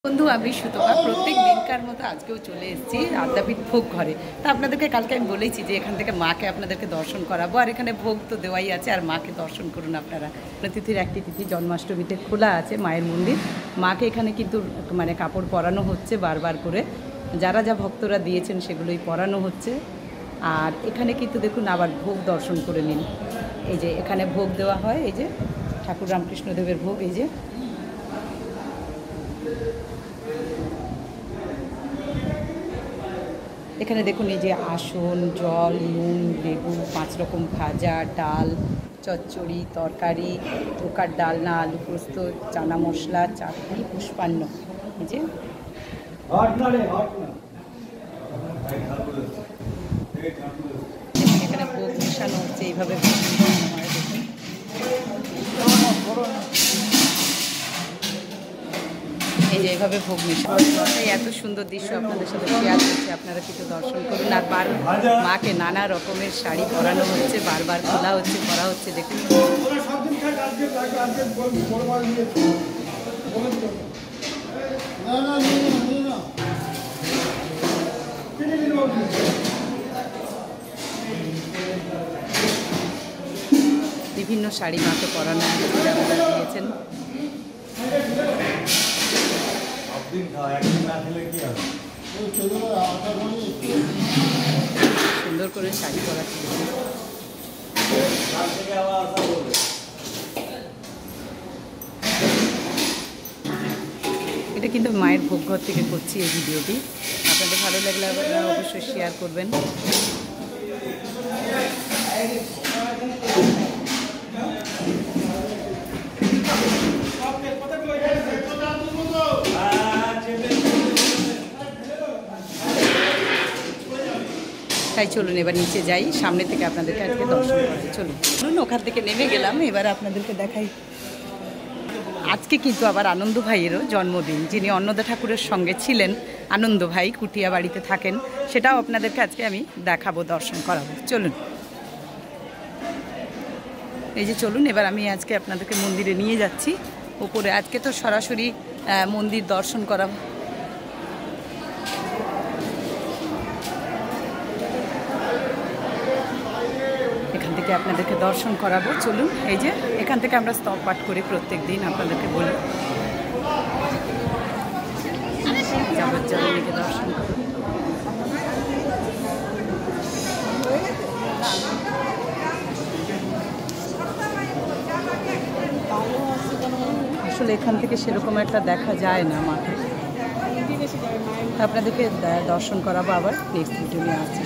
বন্ধু আমি সুতপা প্রত্যেক দিনকার মতো আজকেও চলে এসেছি আদ্যাপীঠ ভোগ ঘরে। তা আপনাদেরকে কালকে আমি বলেছি যে এখান থেকে মাকে আপনাদেরকে দর্শন করাবো, আর এখানে ভোগ তো দেওয়াই আছে, আর মাকে দর্শন করুন আপনারা। তিথির একটি তিথি জন্মাষ্টমীতে খোলা আছে মায়ের মন্দির। মাকে এখানে কিন্তু মানে কাপড় পরানো হচ্ছে বারবার করে, যারা যা ভক্তরা দিয়েছেন সেগুলোই পরানো হচ্ছে। আর এখানে কিন্তু দেখুন আবার ভোগ দর্শন করে নিন। এই যে এখানে ভোগ দেওয়া হয়, এই যে ঠাকুর রামকৃষ্ণদেবের ভোগ। এই যে এখানে দেখুন এই যে আসন, জল, নুন, লেবু, 5 রকম ভাজা, ডাল, চচ্চড়ি, তরকারি, চোখার ডালনা, আলু পোস্ত, চানা মশলা, চাটনি, পুষ্পান্ন। এই যে এখানে ভোগ মেশানো হচ্ছে, এইভাবে ভোগ মেশানো হয়। দেখুন এই যে এইভাবে ভোগ মেশানো। এই এত সুন্দর দৃশ্য আপনাদের সাথে শেয়ার করছি, আপনারা কিন্তু দর্শন করুন। আর মাকে নানা রকমের শাড়ি পরানো হচ্ছে, বারবার খোলা হচ্ছে, করা হচ্ছে। দেখুন বিভিন্ন শাড়ি মাকে পরানো হচ্ছে, আপনারা দিয়েছেন। সুন্দর করে শাড়ি পরাচ্ছে। এটা কিন্তু মায়ের ভোগঘর থেকে করছি এই ভিডিওটি। আপনাদের ভালো লাগলে আপনারা অবশ্যই শেয়ার করবেন। তাই চলুন এবার নিচে যাই, সামনে থেকে আপনাদেরকে আজকে দর্শন করাই। চলুন ওখান থেকে নেমে গেলাম, এবার আপনাদেরকে দেখাই। আজকে কিন্তু আবার আনন্দ ভাইয়েরও জন্মদিন, যিনি অন্নদা ঠাকুরের সঙ্গে ছিলেন। আনন্দ ভাই কুটিয়া বাড়িতে থাকেন, সেটাও আপনাদেরকে আজকে আমি দেখাবো, দর্শন করাবো। চলুন এই যে চলুন, এবার আমি আজকে আপনাদেরকে মন্দিরে নিয়ে যাচ্ছি উপরে। আজকে তো সরাসরি মন্দির দর্শন করাবো। এখান থেকে আপনাদেরকে দর্শন করাবো। চলুন এই যে এখান থেকে আমরা স্তব পাঠ করি প্রত্যেক দিন, আপনাদেরকে বলি যাবজ্জননীকে দর্শন করুন। আসলে এখান থেকে সেরকম একটা দেখা যায় না মাকে, আপনাদেরকে দর্শন করাবো। আবার নেক্সট ভিডিও নিয়ে আসছি।